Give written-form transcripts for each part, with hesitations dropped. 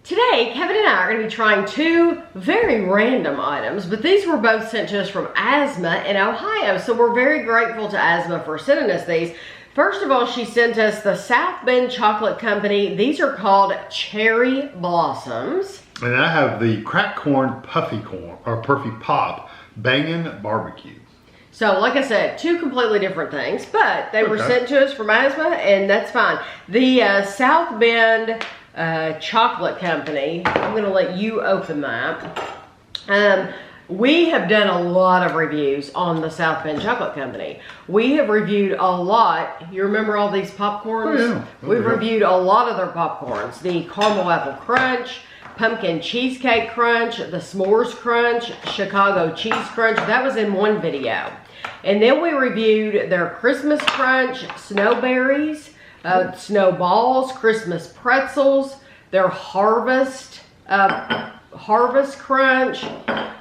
Today, Kevin and I are going to be trying two very random items, but these were both sent to us from Asma in Ohio, so we're very grateful to Asma for sending us these. First of all, she sent us the South Bend Chocolate Company. These are called Cherry Blossoms. And I have the CrackCorn Puffy Pop Bangin BBQ. So, like I said, two completely different things, but they were sent to us from Asma, and that's fine. The South Bend Chocolate Company, I'm going to let you open that. We have done a lot of reviews on the South Bend Chocolate Company. We have reviewed a lot. You remember all these popcorns? Oh, yeah. We've reviewed a lot of their popcorns. The Caramel Apple Crunch, Pumpkin Cheesecake Crunch, the S'mores Crunch, Chicago Cheese Crunch. That was in one video. And then we reviewed their Christmas Crunch, Snowberries, Snowballs, Christmas Pretzels, their Harvest Crunch.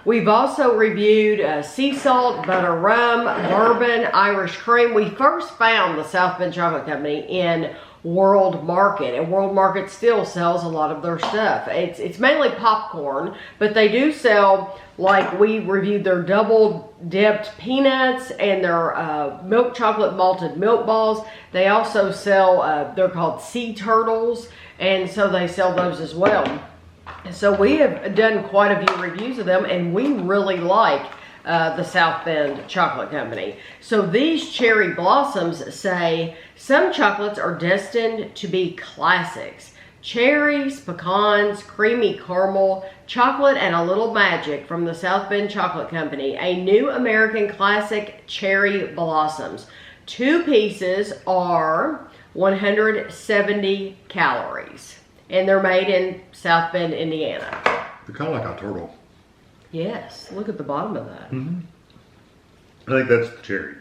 We've also reviewed sea salt, butter rum, bourbon, Irish cream. We first found the South Bend Chocolate Company in World Market, and World Market still sells a lot of their stuff. It's mainly popcorn, but they do sell, like we reviewed their double dipped peanuts and their milk chocolate malted milk balls. They also sell, they're called sea turtles, and so they sell those as well. So we have done quite a few reviews of them, and we really like the South Bend Chocolate Company. So these cherry blossoms say, some chocolates are destined to be classics. Cherries, pecans, creamy caramel, chocolate, and a little magic from the South Bend Chocolate Company. A new American classic, cherry blossoms. 2 pieces are 170 calories. And they're made in South Bend, Indiana. They're kind of like a turtle. Yes, look at the bottom of that. Mm-hmm. I think that's the cherry.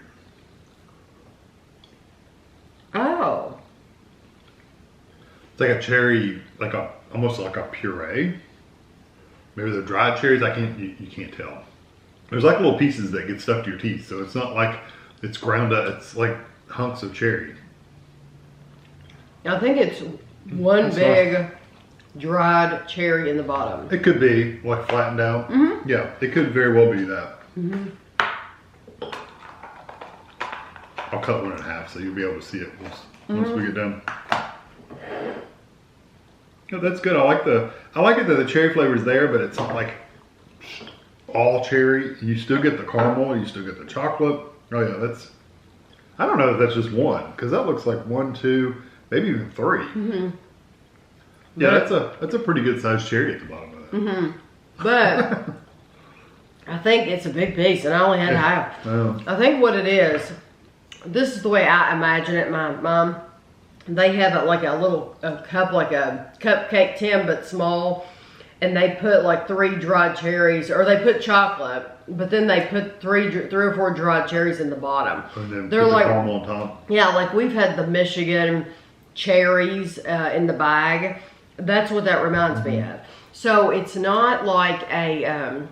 Oh. It's like a cherry, almost like a puree. Maybe they're dried cherries. You can't tell. There's like little pieces that get stuck to your teeth, so it's not like it's ground up. It's like hunks of cherry. I think it's one big dried cherry in the bottom. It could be like flattened out. Mm-hmm. Yeah, it could very well be that. Mm-hmm. I'll cut one in half so you'll be able to see it once we get done. Oh, that's good. I like it that the cherry flavor is there, but it's not like all cherry. You still get the caramel. You still get the chocolate. Oh yeah, I don't know if that's just one, because that looks like 1, 2, maybe even 3. Mm-hmm. Yeah, that's a pretty good sized cherry at the bottom of that. Mm-hmm. But I think it's a big piece, and I only had half. I think what it is, this is the way I imagine it. My mom, they have it like a cup, like a cupcake tin, but small, and they put like 3 dried cherries, or they put chocolate, but then they put 3 or 4 dried cherries in the bottom. And then they're put like the caramel on top. Yeah, like we've had the Michigan cherries in the bag. That's what that reminds me of. So it's not like a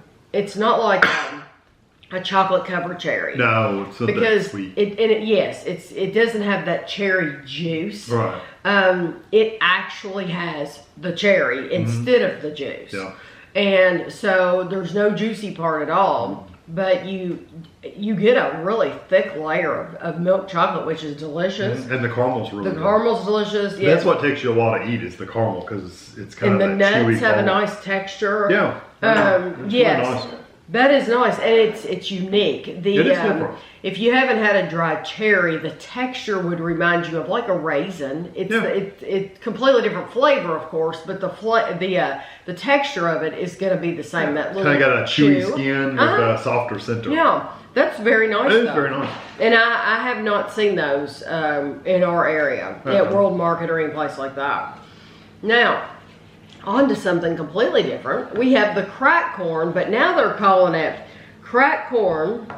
chocolate covered cherry. No, it's not because that sweet. It doesn't have that cherry juice. Right. It actually has the cherry instead of the juice. Yeah. And so there's no juicy part at all, but you get a really thick layer of milk chocolate, which is delicious. And the caramel's really good. The caramel's delicious. Yeah. That's what takes you a while to eat, is the caramel, because it's kind and of the that chewy nuts have caramel. a nice texture. Yeah. Yes. Really nice. That is nice, and it's unique. It is different. If you haven't had a dried cherry, the texture would remind you of like a raisin. It's completely different flavor, of course, but the texture of it is going to be the same. That little kind of got a chewy skin with a softer center. Yeah, that's very nice. It is very nice. And I have not seen those in our area at World Market or any place like that. Now, on to something completely different. We have the CrackCorn, but now they're calling it CrackCorn.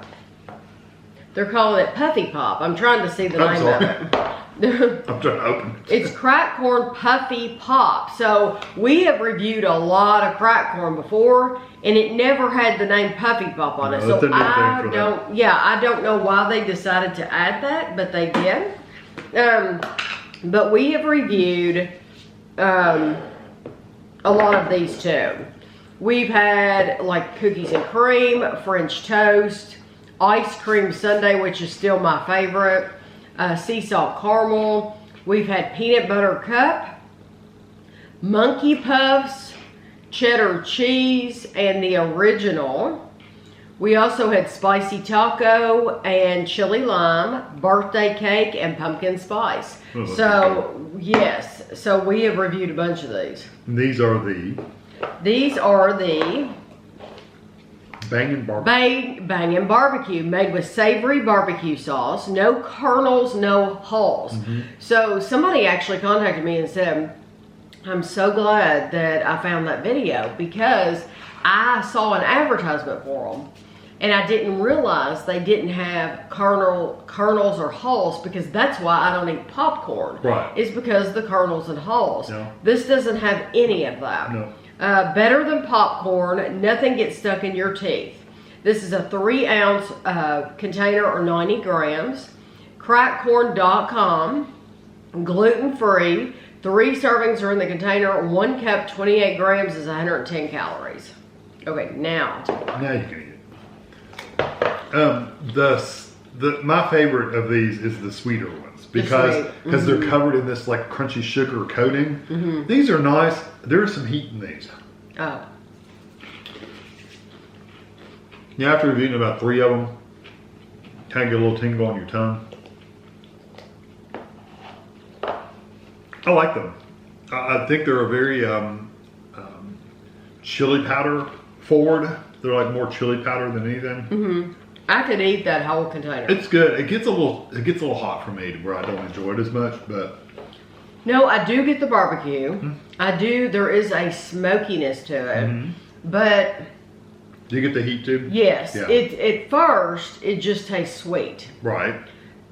They're calling it Puffy Pop. I'm trying to see the name of it. I'm trying to open it. It's CrackCorn Puffy Pop. So we have reviewed a lot of CrackCorn before, and it never had the name Puffy Pop on it. So I don't know why they decided to add that, but they did. But we have reviewed a lot of these too. We've had like cookies and cream, French toast, ice cream sundae, which is still my favorite, sea salt caramel. We've had peanut butter cup, monkey puffs, cheddar cheese, and the original. We also had spicy taco and chili lime, birthday cake, and pumpkin spice. Oh, so, yes. So we have reviewed a bunch of these. These are the Bangin Bangin BBQ, made with savory barbecue sauce, no kernels, no hulls. So somebody actually contacted me and said, I'm so glad that I found that video because I saw an advertisement for them and I didn't realize they didn't have kernels or hulls, because that's why I don't eat popcorn. Right. It's because of the kernels and hulls. No. This doesn't have any of that. No. Better than popcorn, nothing gets stuck in your teeth. This is a 3-ounce container or 90 grams. CrackCorn.com, gluten-free. 3 servings are in the container. 1 cup, 28 grams is 110 calories. Okay, now. Now you can eat it. My favorite of these is the sweeter ones because they're covered in this like crunchy sugar coating. These are nice. There's some heat in these. Oh. Yeah, after you've eaten about 3 of them, kind of get a little tingle on your tongue. I like them. I think they're a very chili powder forward. They're like more chili powder than anything. I could eat that whole container. It's good. It gets a little hot for me to where I don't enjoy it as much, but no, I do get the barbecue. I do. There is a smokiness to it, but do you get the heat too? yes, Yeah. at first it just tastes sweet. Right.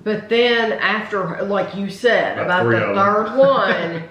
But then after, like you said, about three the of third one,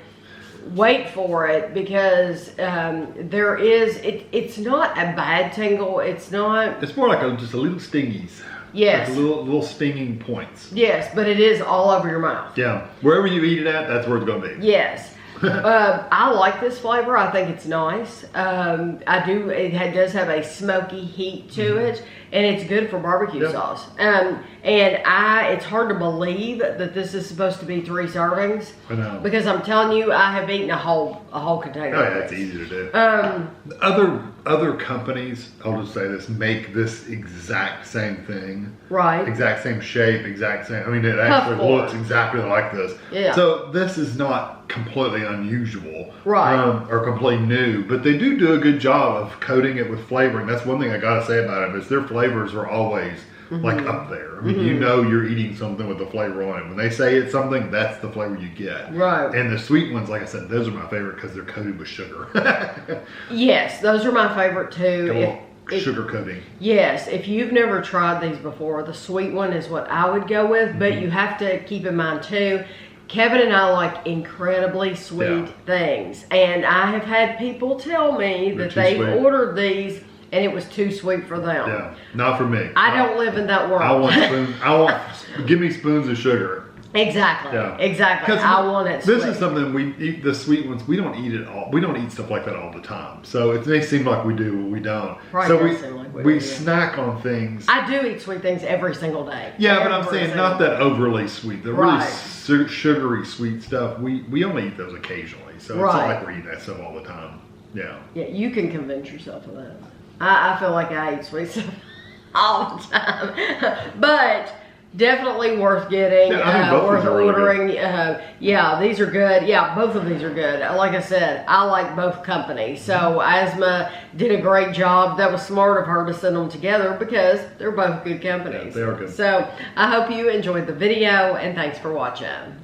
wait for it, because there is, it's not a bad tingle. It's not. It's more like just a little stingies. Yes. Like little stinging points. Yes, but it is all over your mouth. Yeah. Wherever you eat it at, that's where it's going to be. Yes. I like this flavor. I think it's nice. I do. Does have a smoky heat to it, and it's good for barbecue sauce. And it's hard to believe that this is supposed to be 3 servings. I know. Because I'm telling you, I have eaten a whole container. Oh of yeah, it's this. easy to do. Other companies, I'll just say this, make this exact same thing. Right. Exact same shape, exact same. I mean, it actually looks exactly like this. Yeah. So this is not completely unusual. Right. Or completely new, but they do a good job of coating it with flavoring. That's one thing I gotta say about it is their flavors are always like up there. I mean, you know you're eating something with the flavor on it. When they say it's something, that's the flavor you get. Right. And the sweet ones, like I said, those are my favorite because they're coated with sugar. Yes, those are my favorite too. Sugar coating. Yes, if you've never tried these before, the sweet one is what I would go with, but you have to keep in mind too, Kevin and I like incredibly sweet things, and I have had people tell me that they've ordered these and it was too sweet for them. Yeah, not for me. I don't live in that world. Give me spoons of sugar. Exactly. Yeah. Exactly. I want it sweet. This is something we eat, the sweet ones, we don't eat it all. We don't eat stuff like that all the time. So it may seem like we do, but we don't. Right, so we snack on things. I do eat sweet things every single day. Yeah, but I'm saying not that overly sweet. The really sugary sweet stuff, we only eat those occasionally. So it's not like we're eating that stuff all the time. Yeah. Yeah, you can convince yourself of that. I feel like I eat sweet stuff all the time. But definitely worth getting, worth ordering. Yeah, these are good. Yeah, both of these are good. Like I said, I like both companies. So Asma did a great job. That was smart of her to send them together because they're both good companies. Yeah, they are good. So I hope you enjoyed the video, and thanks for watching.